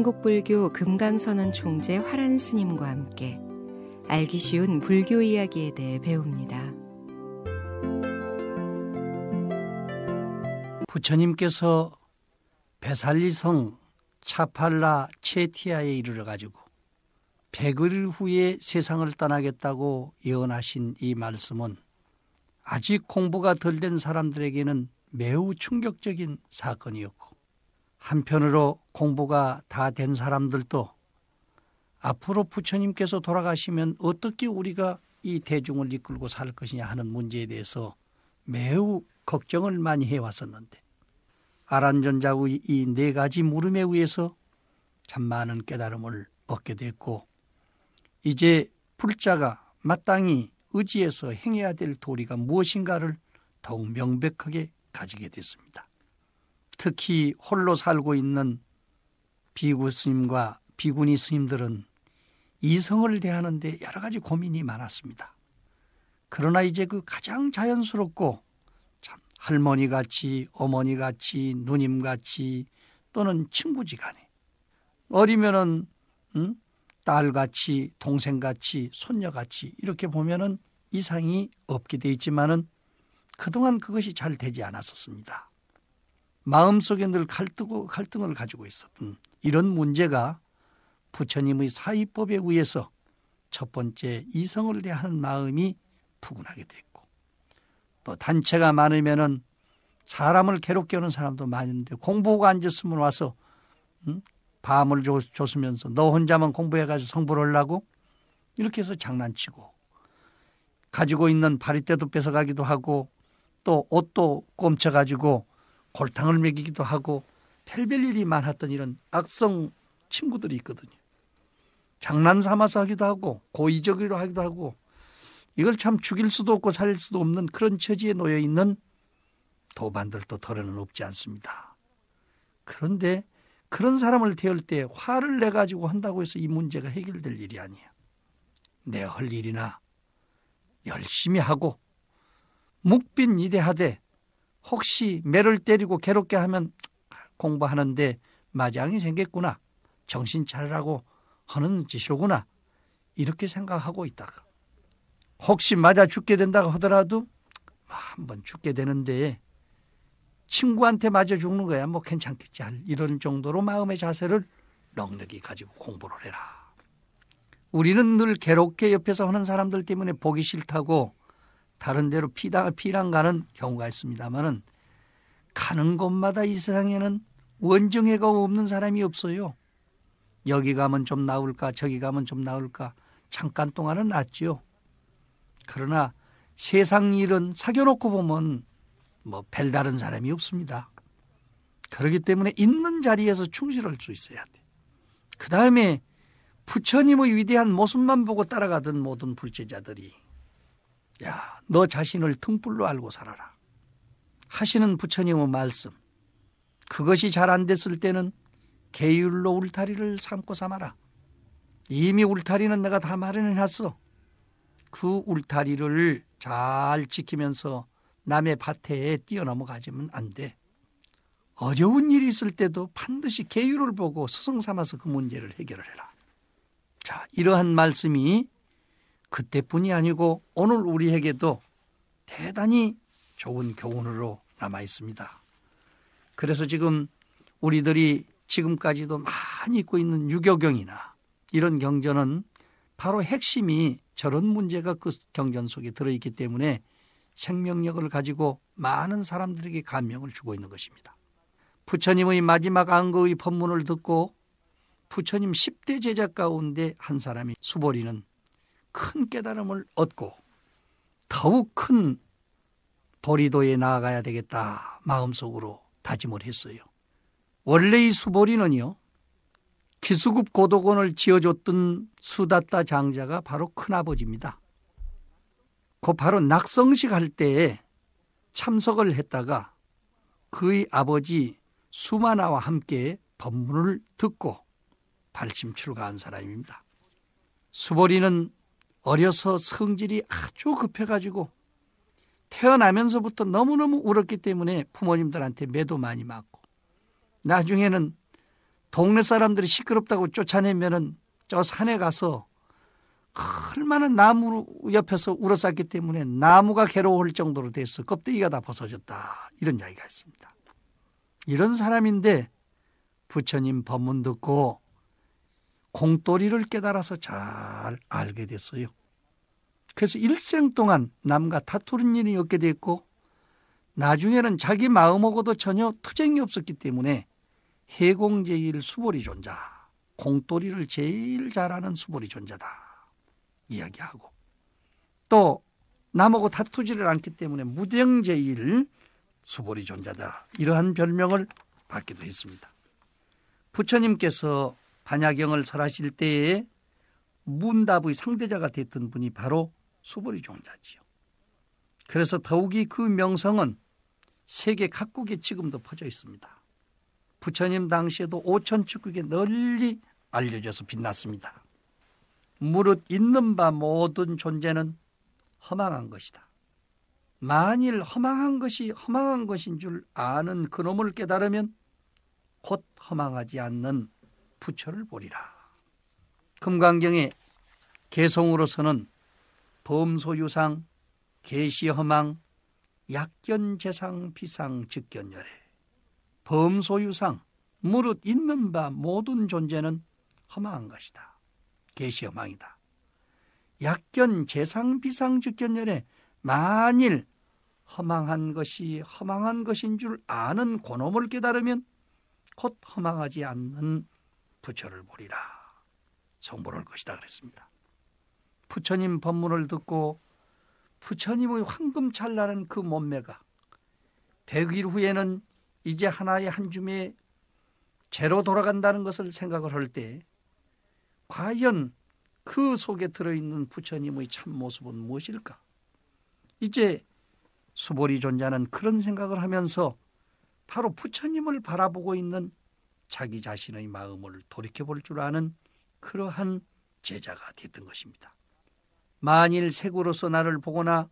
한국불교 금강선언 총재 화란 스님과 함께 알기 쉬운 불교 이야기에 대해 배웁니다. 부처님께서 베살리성 차팔라 체티아에 이르러가지고 100일 후에 세상을 떠나겠다고 예언하신 이 말씀은 아직 공부가 덜 된 사람들에게는 매우 충격적인 사건이었고, 한편으로 공부가 다 된 사람들도 앞으로 부처님께서 돌아가시면 어떻게 우리가 이 대중을 이끌고 살 것이냐 하는 문제에 대해서 매우 걱정을 많이 해왔었는데, 아란전자의 이 네 가지 물음에 의해서 참 많은 깨달음을 얻게 됐고, 이제 불자가 마땅히 의지해서 행해야 될 도리가 무엇인가를 더욱 명백하게 가지게 됐습니다. 특히 홀로 살고 있는 비구 스님과 비구니 스님들은 이성을 대하는데 여러 가지 고민이 많았습니다. 그러나 이제 그 가장 자연스럽고 참 할머니같이, 어머니같이, 누님같이, 또는 친구지간에 어리면은 딸같이, 동생같이, 손녀같이 이렇게 보면은 이상이 없게 돼 있지만은 그동안 그것이 잘 되지 않았었습니다. 마음속에 늘 갈등을 가지고 있었던 이런 문제가 부처님의 사의법에 의해서 첫 번째 이성을 대하는 마음이 푸근하게 됐고, 또 단체가 많으면은 사람을 괴롭게 하는 사람도 많은데 공부하고 앉았으면 와서 밤을 줬으면서 너 혼자만 공부해가지고 성불을 하려고 이렇게 해서 장난치고, 가지고 있는 바리떼도 뺏어가기도 하고, 또 옷도 꼼쳐가지고 골탕을 먹이기도 하고, 별별 일이 많았던 이런 악성 친구들이 있거든요. 장난 삼아서 하기도 하고 고의적으로 하기도 하고, 이걸 참 죽일 수도 없고 살릴 수도 없는 그런 처지에 놓여 있는 도반들도 덜어는 없지 않습니다. 그런데 그런 사람을 대할 때 화를 내가지고 한다고 해서 이 문제가 해결될 일이 아니에요. 내 할 일이나 열심히 하고 묵빈이대하되, 혹시 매를 때리고 괴롭게 하면 공부하는데 마장이 생겼구나, 정신 차리라고 하는 짓이로구나, 이렇게 생각하고 있다가 혹시 맞아 죽게 된다고 하더라도 한번 죽게 되는데 친구한테 맞아 죽는 거야 뭐 괜찮겠지, 이런 정도로 마음의 자세를 넉넉히 가지고 공부를 해라. 우리는 늘 괴롭게 옆에서 하는 사람들 때문에 보기 싫다고 다른 데로 피랑 가는 경우가 있습니다만은, 가는 곳마다 이 세상에는 원정회가 없는 사람이 없어요. 여기 가면 좀 나올까, 저기 가면 좀 나올까, 잠깐 동안은 낫지요. 그러나 세상 일은 사겨놓고 보면 뭐 별다른 사람이 없습니다. 그렇기 때문에 있는 자리에서 충실할 수 있어야 돼. 그 다음에 부처님의 위대한 모습만 보고 따라가던 모든 불제자들이 야, 너 자신을 등불로 알고 살아라 하시는 부처님의 말씀, 그것이 잘 안 됐을 때는 계율로 울타리를 삼고 삼아라. 이미 울타리는 내가 다 마련해놨어. 그 울타리를 잘 지키면서 남의 밭에 뛰어넘어가지면 안 돼. 어려운 일이 있을 때도 반드시 계율을 보고 스승 삼아서 그 문제를 해결을 해라. 자, 이러한 말씀이 그때뿐이 아니고 오늘 우리에게도 대단히 좋은 교훈으로 남아 있습니다. 그래서 지금 우리들이 지금까지도 많이 읽고 있는 유교경이나 이런 경전은 바로 핵심이 저런 문제가 그 경전 속에 들어있기 때문에 생명력을 가지고 많은 사람들에게 감명을 주고 있는 것입니다. 부처님의 마지막 안거의 법문을 듣고 부처님 10대 제자 가운데 한 사람이 수보리는 큰 깨달음을 얻고 더욱 큰 도리도에 나아가야 되겠다 마음속으로 다짐을 했어요. 원래 이 수보리는요, 기수급 고도곤을 지어줬던 수다따 장자가 바로 큰아버지입니다. 그 바로 낙성식 할 때에 참석을 했다가 그의 아버지 수마나와 함께 법문을 듣고 발심 출가한 사람입니다. 수보리는 어려서 성질이 아주 급해가지고 태어나면서부터 너무너무 울었기 때문에 부모님들한테 매도 많이 맞고, 나중에는 동네 사람들이 시끄럽다고 쫓아내면은 저 산에 가서 얼마나 나무 옆에서 울어쌌기 때문에 나무가 괴로울 정도로 돼서 껍데기가 다 벗어졌다. 이런 이야기가 있습니다. 이런 사람인데 부처님 법문 듣고 공돌이를 깨달아서 잘 알게 됐어요. 그래서 일생 동안 남과 다투는 일이 없게 됐고 나중에는 자기 마음하고도 전혀 투쟁이 없었기 때문에 해공제일 수보리존자, 공돌이를 제일 잘하는 수보리존자다 이야기하고, 또 남하고 다투지를 않기 때문에 무정제일 수보리존자다 이러한 별명을 받기도 했습니다. 부처님께서 반야경을 설하실 때에 문답의 상대자가 됐던 분이 바로 수보리존자지요. 그래서 더욱이 그 명성은 세계 각국에 지금도 퍼져 있습니다. 부처님 당시에도 5천축국에 널리 알려져서 빛났습니다. 무릇 있는 바 모든 존재는 허망한 것이다. 만일 허망한 것이 허망한 것인 줄 아는 그놈을 깨달으면 곧 허망하지 않는 부처를 보리라. 금강경의 개성으로서는 범소유상, 계시허망, 약견재상, 비상, 즉견열애. 범소유상, 무릇 있는 바 모든 존재는 허망한 것이다. 계시허망이다. 약견재상, 비상, 즉견열애. 만일 허망한 것이 허망한 것인 줄 아는 그놈을 깨달으면 곧 허망하지 않는 부처를 보리라. 성불할 것이다 그랬습니다. 부처님 법문을 듣고 부처님의 황금찬란한 그 몸매가 100일 후에는 이제 하나의 한 줌의 재로 돌아간다는 것을 생각을 할 때 과연 그 속에 들어있는 부처님의 참모습은 무엇일까? 이제 수보리존자는 그런 생각을 하면서 바로 부처님을 바라보고 있는 자기 자신의 마음을 돌이켜볼 줄 아는 그러한 제자가 됐던 것입니다. 만일 색으로서 나를 보거나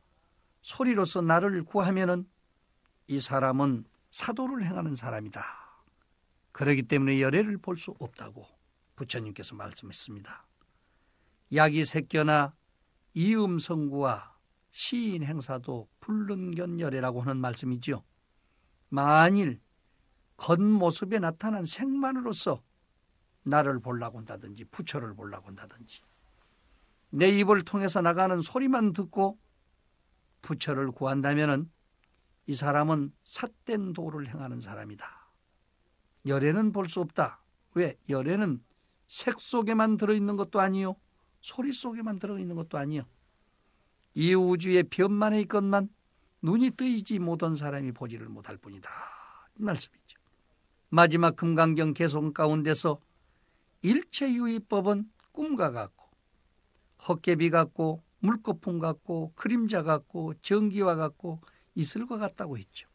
소리로서 나를 구하면은 이 사람은 사도를 행하는 사람이다. 그렇기 때문에 열애를 볼 수 없다고 부처님께서 말씀했습니다. 약이 새겨나 이음성구와 시인 행사도 불능견열애라고 하는 말씀이지요. 만일 겉모습에 나타난 색만으로서 나를 보려고 한다든지 부처를 보려고 한다든지 내 입을 통해서 나가는 소리만 듣고 부처를 구한다면 이 사람은 삿된 도를 행하는 사람이다. 열애는 볼 수 없다. 왜? 열애는 색 속에만 들어있는 것도 아니요, 소리 속에만 들어있는 것도 아니요, 이 우주의 변만의 것만 눈이 뜨이지 못한 사람이 보지를 못할 뿐이다. 이 말씀이죠. 마지막 금강경 개송 가운데서 일체유의법은 꿈과 같고 헛개비 같고 물거품 같고 그림자 같고 전기와 같고 이슬과 같다고 했죠.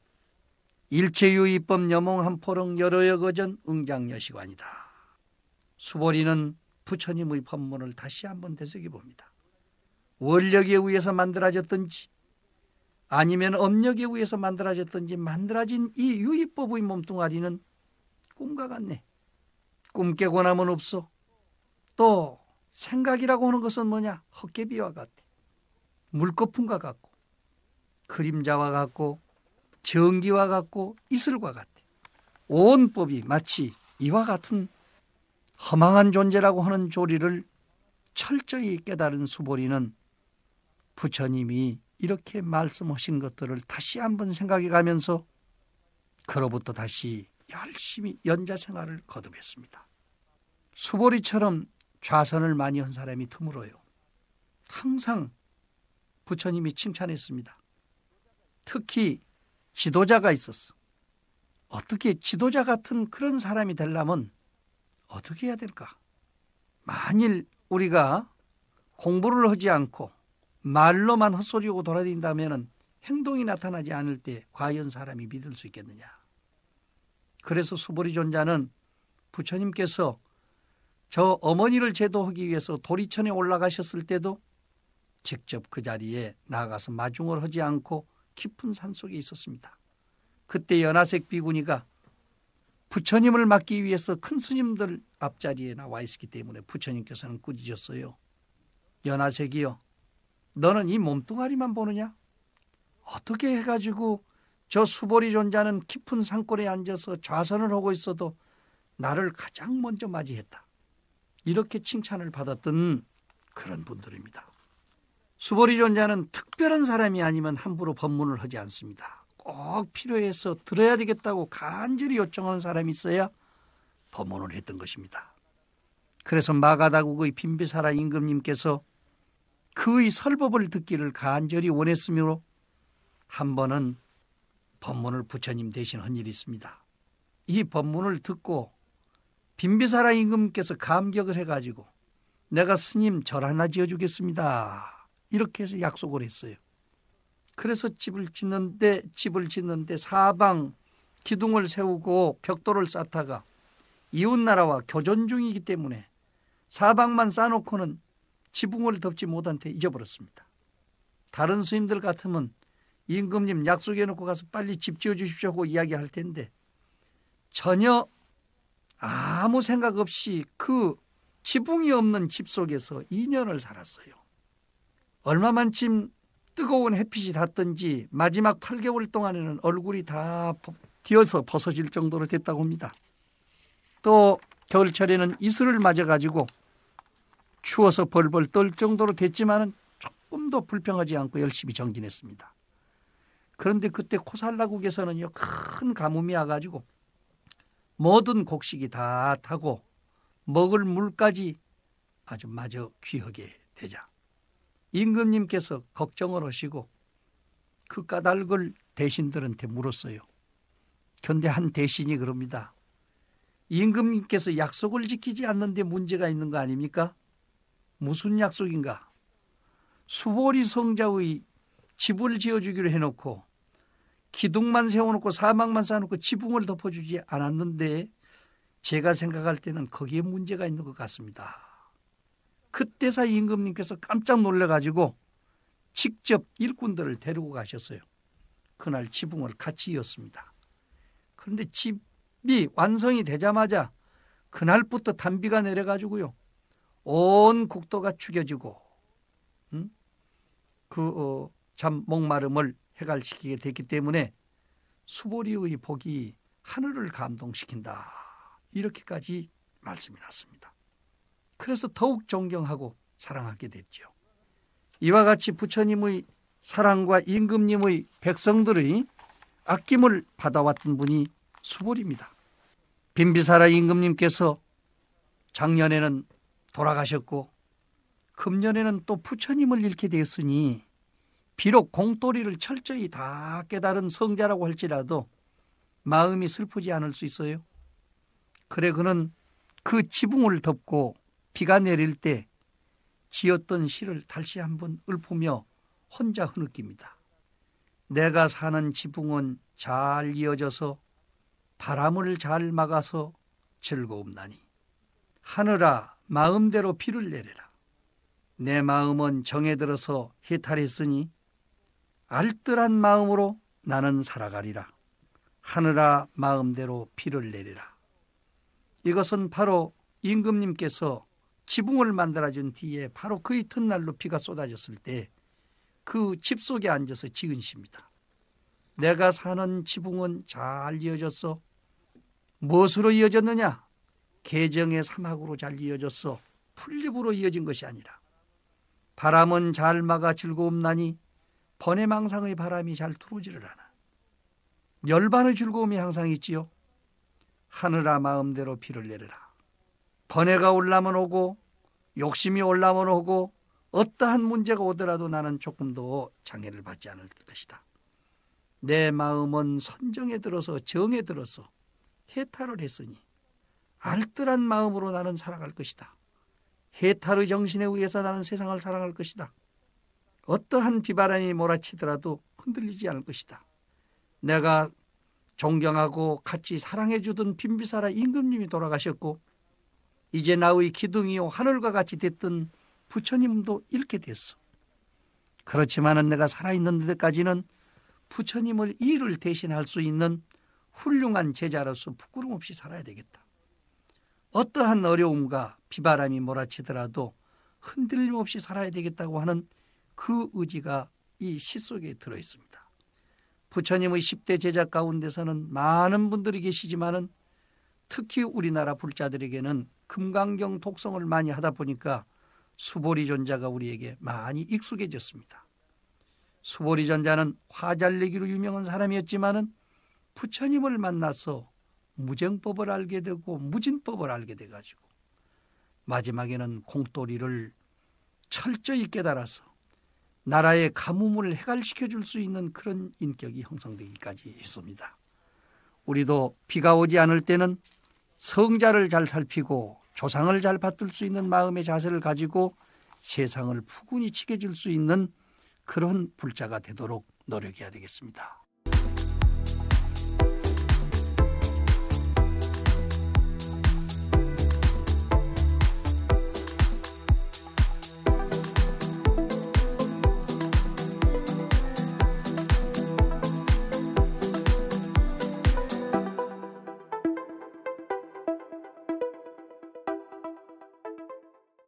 일체유의법 여몽한포릉 여러여 거전 응장여시관이다. 수보리는 부처님의 법문을 다시 한번 되새겨봅니다. 원력에 의해서 만들어졌든지 아니면 업력에 의해서 만들어졌든지 만들어진 이 유의법의 몸뚱아리는 꿈과 같네. 꿈 깨고 나면 없어. 또 생각이라고 하는 것은 뭐냐? 헛개비와 같아. 물거품과 같고 그림자와 같고 전기와 같고 이슬과 같아. 온 법이 마치 이와 같은 허망한 존재라고 하는 조리를 철저히 깨달은 수보리는 부처님이 이렇게 말씀하신 것들을 다시 한번 생각해 가면서 그로부터 다시 열심히 연자 생활을 거듭했습니다. 수보리처럼 좌선을 많이 한 사람이 드물어요. 항상 부처님이 칭찬했습니다. 특히 지도자가 있었어. 어떻게 지도자 같은 그런 사람이 되려면 어떻게 해야 될까? 만일 우리가 공부를 하지 않고 말로만 헛소리하고 돌아다닌다면 행동이 나타나지 않을 때 과연 사람이 믿을 수 있겠느냐? 그래서 수보리존자는 부처님께서 저 어머니를 제도하기 위해서 도리천에 올라가셨을 때도 직접 그 자리에 나가서 마중을 하지 않고 깊은 산속에 있었습니다. 그때 연화색 비구니가 부처님을 맡기 위해서 큰 스님들 앞자리에 나와 있었기 때문에 부처님께서는 꾸짖었어요. 연하색이여, 너는 이 몸뚱아리만 보느냐? 어떻게 해가지고 저 수보리 존자는 깊은 산골에 앉아서 좌선을 하고 있어도 나를 가장 먼저 맞이했다. 이렇게 칭찬을 받았던 그런 분들입니다. 수보리 존자는 특별한 사람이 아니면 함부로 법문을 하지 않습니다. 꼭 필요해서 들어야 되겠다고 간절히 요청하는 사람이 있어야 법문을 했던 것입니다. 그래서 마가다국의 빈비사라 임금님께서 그의 설법을 듣기를 간절히 원했으므로 한 번은 법문을 부처님 대신 한 일이 있습니다. 이 법문을 듣고 빈비사라 임금께서 감격을 해가지고 내가 스님 절 하나 지어주겠습니다. 이렇게 해서 약속을 했어요. 그래서 집을 짓는데 사방 기둥을 세우고 벽돌을 쌓다가 이웃나라와 교전 중이기 때문에 사방만 쌓아놓고는 지붕을 덮지 못한 채 잊어버렸습니다. 다른 스님들 같으면 임금님 약속해놓고 가서 빨리 집 지어주십시오 하고 이야기할 텐데 전혀 아무 생각 없이 그 지붕이 없는 집 속에서 2년을 살았어요. 얼마만큼 뜨거운 햇빛이 닿던지 마지막 8개월 동안에는 얼굴이 다 뒤어서 벗어질 정도로 됐다고 합니다. 또 겨울철에는 이슬을 맞아가지고 추워서 벌벌 떨 정도로 됐지만은 조금도 불평하지 않고 열심히 정진했습니다. 그런데 그때 코살라국에서는요, 큰 가뭄이 와가지고 모든 곡식이 다 타고 먹을 물까지 아주 마저 귀하게 되자 임금님께서 걱정을 하시고 그 까닭을 대신들한테 물었어요. 그런데 한 대신이 그럽니다. 임금님께서 약속을 지키지 않는데 문제가 있는 거 아닙니까? 무슨 약속인가? 수보리 성자의 집을 지어주기로 해놓고 기둥만 세워놓고 사막만 쌓아놓고 지붕을 덮어주지 않았는데 제가 생각할 때는 거기에 문제가 있는 것 같습니다. 그때서 임금님께서 깜짝 놀라가지고 직접 일꾼들을 데리고 가셨어요. 그날 지붕을 같이 이었습니다. 그런데 집이 완성이 되자마자 그날부터 단비가 내려가지고요. 온 국토가 축여지고 참 목마름을 해갈시키게 됐기 때문에 수보리의 복이 하늘을 감동시킨다. 이렇게까지 말씀이 났습니다. 그래서 더욱 존경하고 사랑하게 됐죠. 이와 같이 부처님의 사랑과 임금님의 백성들의 아낌을 받아왔던 분이 수보리입니다. 빈비사라 임금님께서 작년에는 돌아가셨고 금년에는 또 부처님을 잃게 되었으니 비록 공도리를 철저히 다 깨달은 성자라고 할지라도 마음이 슬프지 않을 수 있어요. 그래 그는 그 지붕을 덮고 비가 내릴 때 지었던 시를 다시 한번 읊으며 혼자 흐느낍니다. 내가 사는 지붕은 잘 이어져서 바람을 잘 막아서 즐거움나니 하늘아 마음대로 비를 내려라. 내 마음은 정에 들어서 해탈했으니 알뜰한 마음으로 나는 살아가리라. 하늘아 마음대로 비를 내리라. 이것은 바로 임금님께서 지붕을 만들어준 뒤에 바로 그 이튿날로 비가 쏟아졌을 때 그 집 속에 앉아서 지은 시입니다. 내가 사는 지붕은 잘 이어졌어. 무엇으로 이어졌느냐? 계정의 사막으로 잘 이어졌어. 풀잎으로 이어진 것이 아니라 바람은 잘 막아 즐거움나니 번외망상의 바람이 잘 들어오지를 않아. 열반의 즐거움이 항상 있지요. 하늘아 마음대로 비를 내려라. 번뇌가 올라면 오고 욕심이 올라면 오고 어떠한 문제가 오더라도 나는 조금도 장애를 받지 않을 것이다. 내 마음은 선정에 들어서 정에 들어서 해탈을 했으니 알뜰한 마음으로 나는 살아갈 것이다. 해탈의 정신에 의해서 나는 세상을 살아갈 것이다. 어떠한 비바람이 몰아치더라도 흔들리지 않을 것이다. 내가 존경하고 같이 사랑해 주던 빈비사라 임금님이 돌아가셨고 이제 나의 기둥이요 하늘과 같이 됐던 부처님도 잃게 됐어. 그렇지만은 내가 살아있는 데까지는 부처님을 이 일을 대신할 수 있는 훌륭한 제자로서 부끄럼 없이 살아야 되겠다. 어떠한 어려움과 비바람이 몰아치더라도 흔들림 없이 살아야 되겠다고 하는 그 의지가 이 시 속에 들어있습니다. 부처님의 10대 제자 가운데서는 많은 분들이 계시지만은 특히 우리나라 불자들에게는 금강경 독성을 많이 하다 보니까 수보리존자가 우리에게 많이 익숙해졌습니다. 수보리존자는 화 잘 내기로 유명한 사람이었지만은 부처님을 만나서 무정법을 알게 되고 무진법을 알게 돼가지고 마지막에는 공돌이를 철저히 깨달아서 나라의 가뭄을 해갈시켜 줄 수 있는 그런 인격이 형성되기까지 했습니다. 우리도 비가 오지 않을 때는 성자를 잘 살피고 조상을 잘 받들 수 있는 마음의 자세를 가지고 세상을 푸근히 지켜줄 수 있는 그런 불자가 되도록 노력해야 되겠습니다.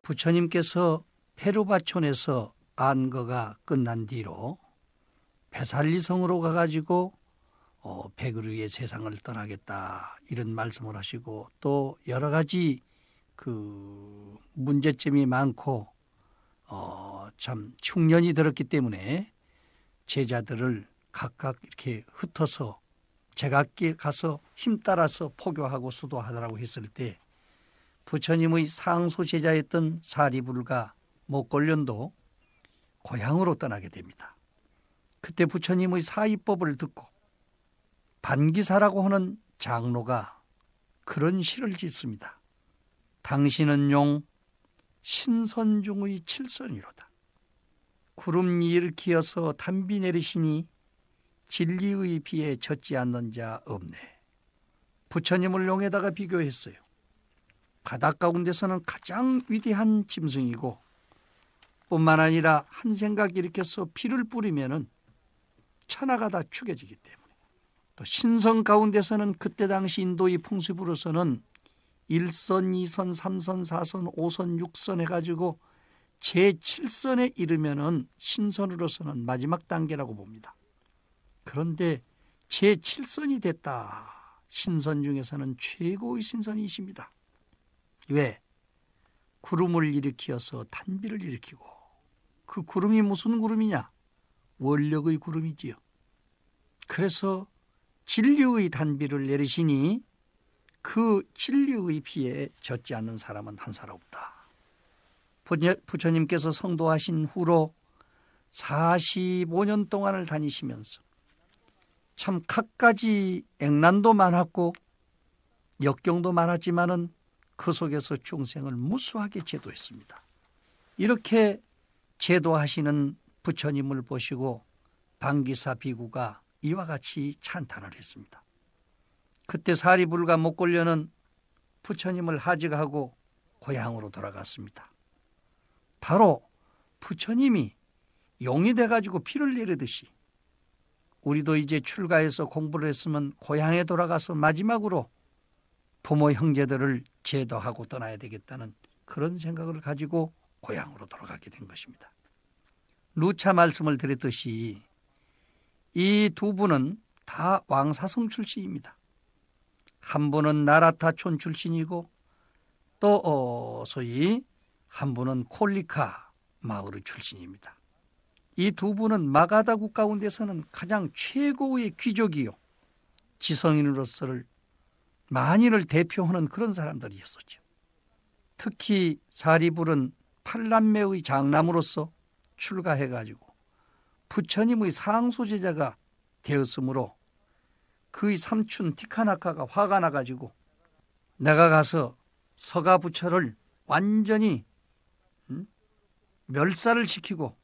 부처님께서 페루바촌에서 안거가 끝난 뒤로 베살리성으로 가가지고 백의류의 세상을 떠나겠다 이런 말씀을 하시고 또 여러 가지 그 문제점이 많고 참 흉년이 들었기 때문에 제자들을 각각 이렇게 흩어서 제각기 가서 힘 따라서 포교하고 수도하더라고 했을 때 부처님의 상소 제자였던 사리불과 목걸련도 고향으로 떠나게 됩니다. 그때 부처님의 사의법을 듣고 반기사라고 하는 장로가 그런 시를 짓습니다. 당신은 용 신선중의 칠선이로다. 구름 일으키어서 단비 내리시니 진리의 비에 젖지 않는 자 없네. 부처님을 용에다가 비교했어요. 바다 가운데서는 가장 위대한 짐승이고 뿐만 아니라 한 생각 일으켜서 피를 뿌리면은 천하가 다 죽여지기 때문에 또 신선 가운데서는 그때 당시 인도의 풍습으로서는 1선, 2선, 3선, 4선, 5선, 6선 해가지고 제7선에 이르면은 신선으로서는 마지막 단계라고 봅니다. 그런데 제7선이 됐다. 신선 중에서는 최고의 신선이십니다. 왜? 구름을 일으키어서 단비를 일으키고 그 구름이 무슨 구름이냐? 원력의 구름이지요. 그래서 진리의 단비를 내리시니 그 진리의 비에 젖지 않는 사람은 한 사람 없다. 부처님께서 성도하신 후로 45년 동안을 다니시면서 참 갖가지 액난도 많았고 역경도 많았지만은 그 속에서 중생을 무수하게 제도했습니다. 이렇게 제도하시는 부처님을 보시고 방기사 비구가 이와 같이 찬탄을 했습니다. 그때 사리불과 목걸련은 부처님을 하직하고 고향으로 돌아갔습니다. 바로 부처님이 용이 돼가지고 피를 내리듯이 우리도 이제 출가해서 공부를 했으면 고향에 돌아가서 마지막으로 부모 형제들을 제도하고 떠나야 되겠다는 그런 생각을 가지고 고향으로 돌아가게 된 것입니다. 누차 말씀을 드렸듯이 이 두 분은 다 왕사성 출신입니다. 한 분은 나라타촌 출신이고 또 소위 한 분은 콜리카 마을 출신입니다. 이 두 분은 마가다국 가운데서는 가장 최고의 귀족이요 지성인으로서를 만인을 대표하는 그런 사람들이었었죠. 특히 사리불은 팔남매의 장남으로서 출가해가지고 부처님의 상소제자가 되었으므로 그의 삼촌 티카나카가 화가 나가지고 내가 가서 서가부처를 완전히 멸살을 시키고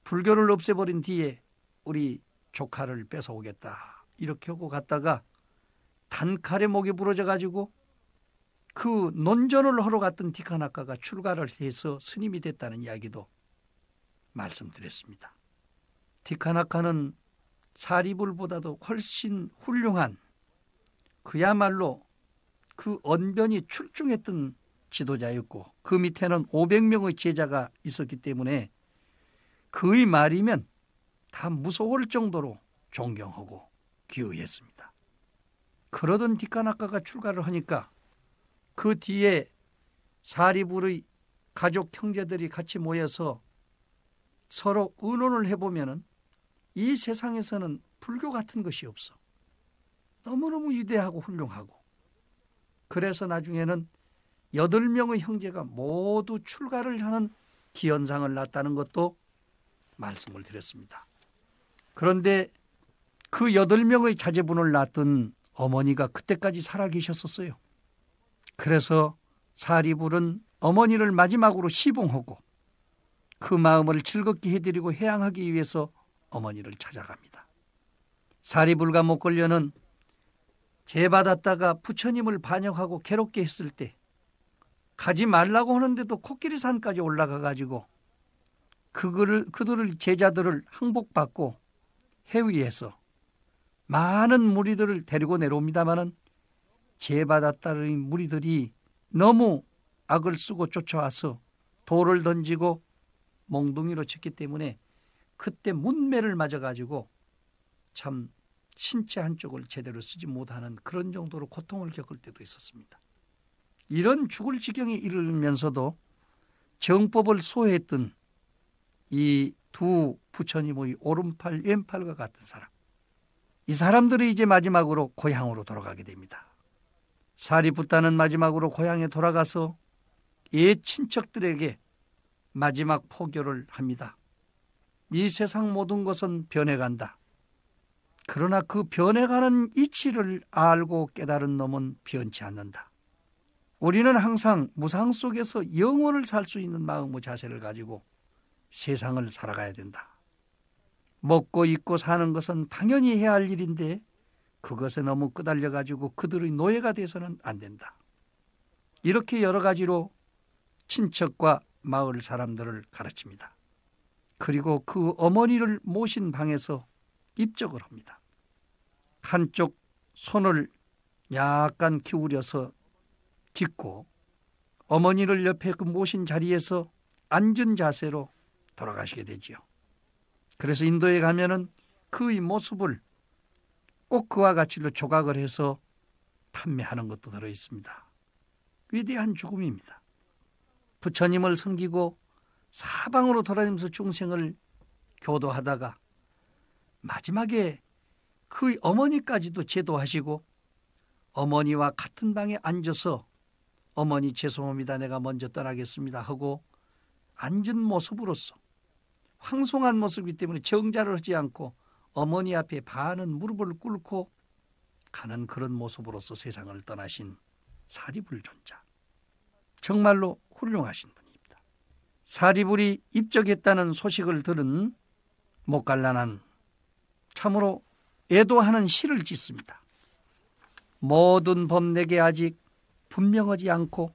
불교를 없애버린 뒤에 우리 조카를 뺏어오겠다 이렇게 하고 갔다가 단칼에 목이 부러져가지고 그 논전을 하러 갔던 티카나카가 출가를 해서 스님이 됐다는 이야기도 말씀드렸습니다. 티카나카는 사리불보다도 훨씬 훌륭한 그야말로 그 언변이 출중했던 지도자였고 그 밑에는 500명의 제자가 있었기 때문에 그의 말이면 다 무서울 정도로 존경하고 귀의했습니다. 그러던 뒷간학가가 출가를 하니까 그 뒤에 사리불의 가족 형제들이 같이 모여서 서로 의논을 해보면 이 세상에서는 불교 같은 것이 없어. 너무너무 위대하고 훌륭하고. 그래서 나중에는 8명의 형제가 모두 출가를 하는 기현상을 낳았다는 것도 말씀을 드렸습니다. 그런데 그 8명의 자제분을 낳았던 어머니가 그때까지 살아계셨었어요. 그래서 사리불은 어머니를 마지막으로 시봉하고 그 마음을 즐겁게 해드리고 해양하기 위해서 어머니를 찾아갑니다. 사리불과 목걸려는 제받았다가 부처님을 반역하고 괴롭게 했을 때 가지 말라고 하는데도 코끼리산까지 올라가 가지고 그들을 제자들을 항복받고 해위해서 많은 무리들을 데리고 내려옵니다마는 제받았다의 무리들이 너무 악을 쓰고 쫓아와서 돌을 던지고 몽둥이로 쳤기 때문에 그때 문매를 맞아가지고 참 신체 한쪽을 제대로 쓰지 못하는 그런 정도로 고통을 겪을 때도 있었습니다. 이런 죽을 지경에 이르면서도 정법을 소화했던 이 두 부처님의 오른팔 왼팔과 같은 사람, 이 사람들이 이제 마지막으로 고향으로 돌아가게 됩니다. 사리붓다는 마지막으로 고향에 돌아가서 옛 친척들에게 마지막 포교를 합니다. 이 세상 모든 것은 변해간다. 그러나 그 변해가는 이치를 알고 깨달은 놈은 변치 않는다. 우리는 항상 무상 속에서 영원을 살 수 있는 마음의 자세를 가지고 세상을 살아가야 된다. 먹고 입고 사는 것은 당연히 해야 할 일인데 그것에 너무 끄달려가지고 그들의 노예가 돼서는 안 된다. 이렇게 여러 가지로 친척과 마을 사람들을 가르칩니다. 그리고 그 어머니를 모신 방에서 입적을 합니다. 한쪽 손을 약간 기울여서 짚고 어머니를 옆에 그 모신 자리에서 앉은 자세로 돌아가시게 되지요. 그래서 인도에 가면은 그의 모습을 꼭 그와 같이로 조각을 해서 판매하는 것도 들어있습니다. 위대한 죽음입니다. 부처님을 섬기고 사방으로 돌아다니면서 중생을 교도하다가 마지막에 그의 어머니까지도 제도하시고 어머니와 같은 방에 앉아서 어머니 죄송합니다. 내가 먼저 떠나겠습니다 하고 앉은 모습으로서 황송한 모습이기 때문에 정자를 하지 않고 어머니 앞에 반은 무릎을 꿇고 가는 그런 모습으로서 세상을 떠나신 사리불존자. 정말로 훌륭하신 분입니다. 사리불이 입적했다는 소식을 들은 목갈라는 참으로 애도하는 시를 짓습니다. 모든 법 내게 아직 분명하지 않고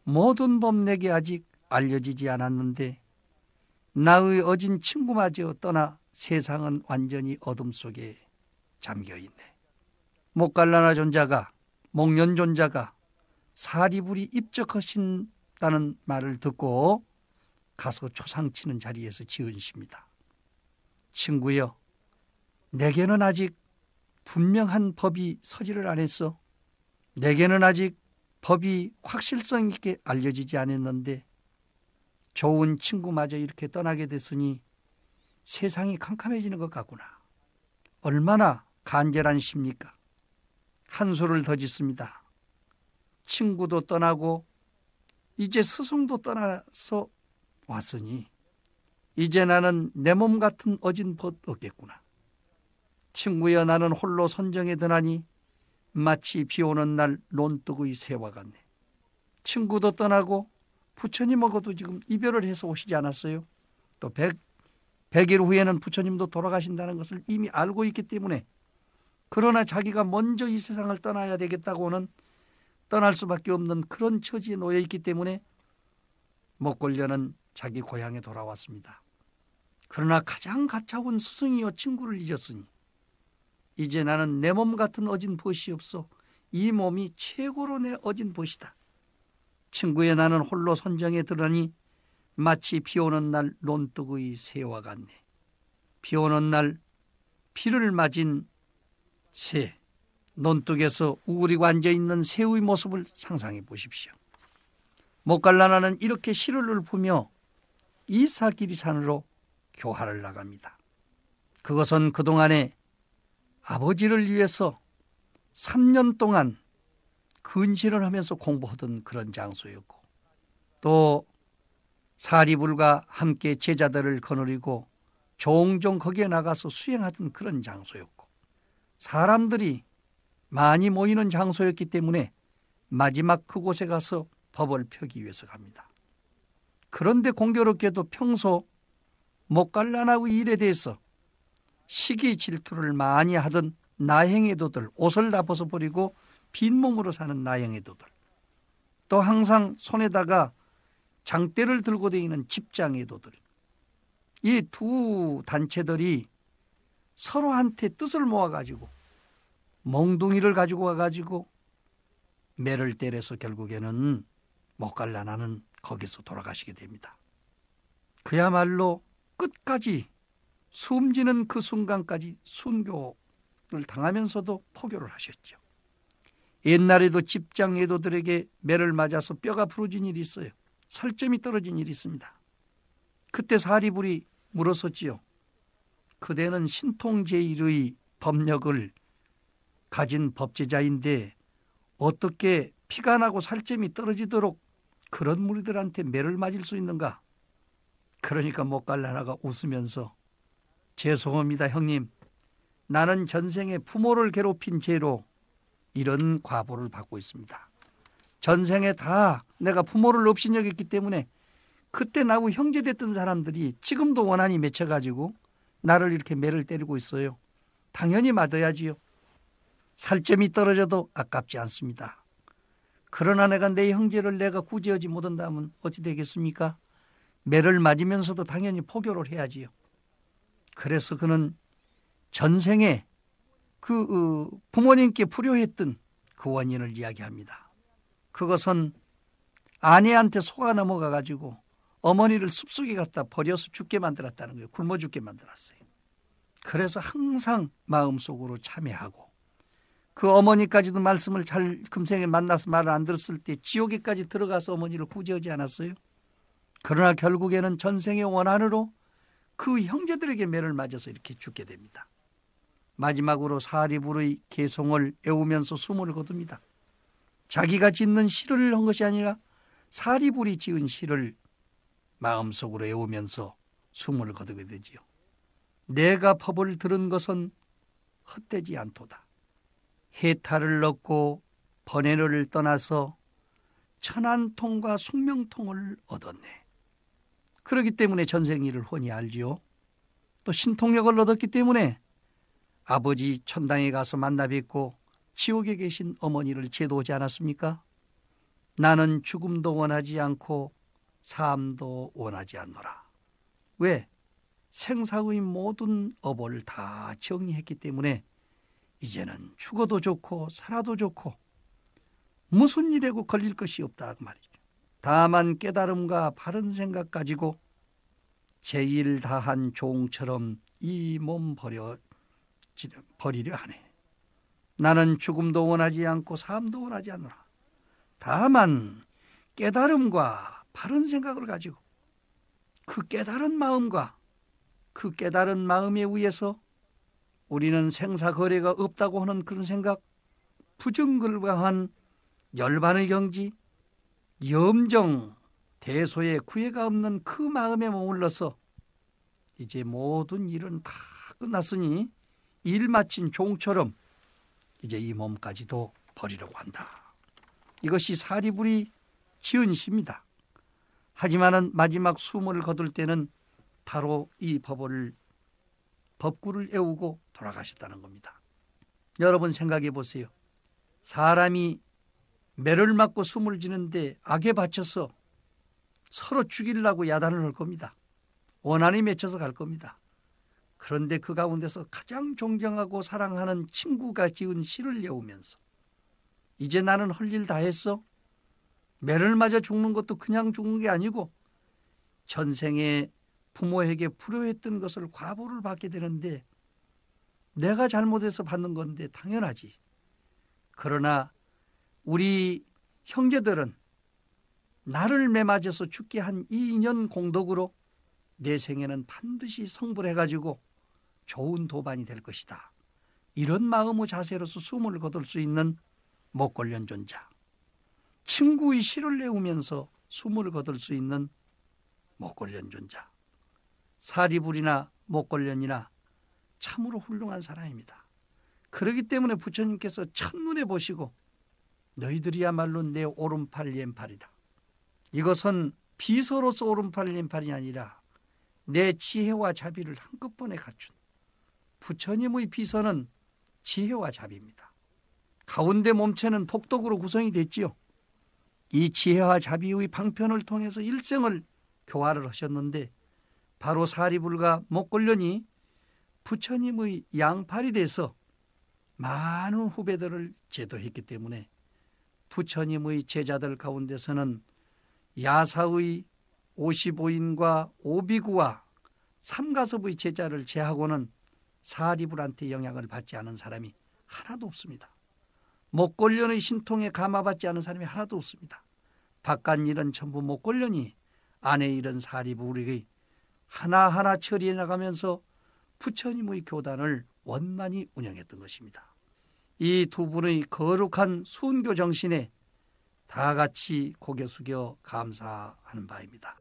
모든 법 내게 아직 알려지지 않았는데 나의 어진 친구마저 떠나 세상은 완전히 어둠 속에 잠겨있네. 목갈라나 존자가 목련존자가 사리불이 입적하신다는 말을 듣고 가서 초상치는 자리에서 지은 시입니다. 친구여, 내게는 아직 분명한 법이 서지를 안 했어. 내게는 아직 법이 확실성 있게 알려지지 않았는데 좋은 친구마저 이렇게 떠나게 됐으니 세상이 캄캄해지는 것 같구나. 얼마나 간절한 시입니까? 한소를 더 짓습니다. 친구도 떠나고 이제 스승도 떠나서 왔으니 이제 나는 내 몸 같은 어진 벗 없겠구나. 친구여, 나는 홀로 선정에 드나니 마치 비오는 날 논둑의 새와 같네. 친구도 떠나고 부처님하고도 지금 이별을 해서 오시지 않았어요. 또 100일 후에는 부처님도 돌아가신다는 것을 이미 알고 있기 때문에, 그러나 자기가 먼저 이 세상을 떠나야 되겠다고는 떠날 수밖에 없는 그런 처지에 놓여 있기 때문에 목걸려는 자기 고향에 돌아왔습니다. 그러나 가장 가까운 스승이요 친구를 잊었으니 이제 나는 내 몸 같은 어진 벗이 없어. 이 몸이 최고로 내 어진 벗이다. 친구의 나는 홀로 선정에 들으니 마치 비오는 날 논둑의 새와 같네. 비오는 날 비를 맞은 새, 논둑에서 우그리고 앉아있는 새의 모습을 상상해 보십시오. 목갈라나는 이렇게 시를 읊으며 이사기리산으로 교화를 나갑니다. 그것은 그동안에 아버지를 위해서 3년 동안 근신을 하면서 공부하던 그런 장소였고, 또 사리불과 함께 제자들을 거느리고 종종 거기에 나가서 수행하던 그런 장소였고, 사람들이 많이 모이는 장소였기 때문에 마지막 그곳에 가서 법을 펴기 위해서 갑니다. 그런데 공교롭게도 평소 목갈라나의 일에 대해서 시기 질투를 많이 하던 나행애도들, 옷을 다 벗어버리고 빈몸으로 사는 나행애도들, 또 항상 손에다가 장대를 들고 다니는 집장애도들, 이 두 단체들이 서로한테 뜻을 모아가지고 몽둥이를 가지고 와가지고 매를 때려서 결국에는 목갈라나는 거기서 돌아가시게 됩니다. 그야말로 끝까지 숨지는 그 순간까지 순교를 당하면서도 포교를 하셨죠. 옛날에도 집장 애도들에게 매를 맞아서 뼈가 부러진 일이 있어요. 살점이 떨어진 일이 있습니다. 그때 사리불이 물었었지요. 그대는 신통제일의 법력을 가진 법제자인데 어떻게 피가 나고 살점이 떨어지도록 그런 무리들한테 매를 맞을 수 있는가? 그러니까 목갈라나가 웃으면서 죄송합니다 형님, 나는 전생에 부모를 괴롭힌 죄로 이런 과보를 받고 있습니다. 전생에 다 내가 부모를 업신여겼기 때문에 그때 나하고 형제됐던 사람들이 지금도 원한이 맺혀가지고 나를 이렇게 매를 때리고 있어요. 당연히 맞아야지요. 살점이 떨어져도 아깝지 않습니다. 그러나 내가 내 형제를 내가 구제하지 못한다면 어찌 되겠습니까? 매를 맞으면서도 당연히 포교를 해야지요. 그래서 그는 전생에 그 부모님께 불효했던 그 원인을 이야기합니다. 그것은 아내한테 속아 넘어가 가지고 어머니를 숲속에 갖다 버려서 죽게 만들었다는 거예요. 굶어 죽게 만들었어요. 그래서 항상 마음속으로 참회하고, 그 어머니까지도 말씀을 잘 금생에 만나서 말을 안 들었을 때 지옥에까지 들어가서 어머니를 구제하지 않았어요. 그러나 결국에는 전생의 원한으로 그 형제들에게 매를 맞아서 이렇게 죽게 됩니다. 마지막으로 사리불의 개송을 애우면서 숨을 거둡니다. 자기가 짓는 시를 한 것이 아니라 사리불이 지은 시를 마음속으로 애우면서 숨을 거두게 되지요. 내가 법을 들은 것은 헛되지 않도다. 해탈을 얻고 번뇌를 떠나서 천안통과 숙명통을 얻었네. 그렇기 때문에 전생일을 훤히 알지요. 또 신통력을 얻었기 때문에 아버지 천당에 가서 만나 뵙고 지옥에 계신 어머니를 제도하지 않았습니까? 나는 죽음도 원하지 않고 삶도 원하지 않노라. 왜? 생사의 모든 업을 다 정리했기 때문에 이제는 죽어도 좋고 살아도 좋고 무슨 일에고 걸릴 것이 없다 그 말이죠. 다만 깨달음과 바른 생각 가지고 제일 다한 종처럼 이 몸 버리려 하네. 나는 죽음도 원하지 않고 삶도 원하지 않노라. 다만 깨달음과 바른 생각을 가지고 그 깨달은 마음과 그 깨달은 마음에 의해서 우리는 생사거래가 없다고 하는 그런 생각, 부정글과한 열반의 경지, 염정, 대소의 구애가 없는 그 마음에 머물러서 이제 모든 일은 다 끝났으니 일 마친 종처럼 이제 이 몸까지도 버리려고 한다. 이것이 사리불이 지은 시입니다. 하지만은 마지막 숨을 거둘 때는 바로 이 법구를 애우고 돌아가셨다는 겁니다. 여러분 생각해 보세요. 사람이 매를 맞고 숨을 지는데 악에 받쳐서 서로 죽이려고 야단을 할 겁니다. 원한이 맺혀서 갈 겁니다. 그런데 그 가운데서 가장 존경하고 사랑하는 친구가 지은 시를 외우면서 이제 나는 할 일 다 했어. 매를 맞아 죽는 것도 그냥 죽는 게 아니고 전생에 부모에게 불효했던 것을 과보를 받게 되는데 내가 잘못해서 받는 건데 당연하지. 그러나 우리 형제들은 나를 매맞아서 죽게 한 이 인연 공덕으로 내 생에는 반드시 성불해가지고 좋은 도반이 될 것이다. 이런 마음의 자세로서 숨을 거둘 수 있는 목걸련존자. 친구의 시를 내우면서 숨을 거둘 수 있는 목걸련존자. 사리불이나 목걸련이나 참으로 훌륭한 사람입니다. 그렇기 때문에 부처님께서 첫눈에 보시고 너희들이야말로 내 오른팔 왼팔이다. 이것은 비서로서 오른팔 왼팔이 아니라 내 지혜와 자비를 한꺼번에 갖춘 부처님의 비서는 지혜와 자비입니다. 가운데 몸체는 복덕으로 구성이 됐지요. 이 지혜와 자비의 방편을 통해서 일생을 교화를 하셨는데 바로 사리불과 목걸련이 부처님의 양팔이 돼서 많은 후배들을 제도했기 때문에 부처님의 제자들 가운데서는 야사의 55인과 오비구와 삼가섭의 제자를 제하고는 사리불한테 영향을 받지 않은 사람이 하나도 없습니다. 목걸련의 신통에 감화받지 않은 사람이 하나도 없습니다. 바깥 일은 전부 목걸련이 안에 일은 사리불에게 하나하나 처리해 나가면서 부처님의 교단을 원만히 운영했던 것입니다. 이 두 분의 거룩한 순교 정신에 다 같이 고개 숙여 감사하는 바입니다.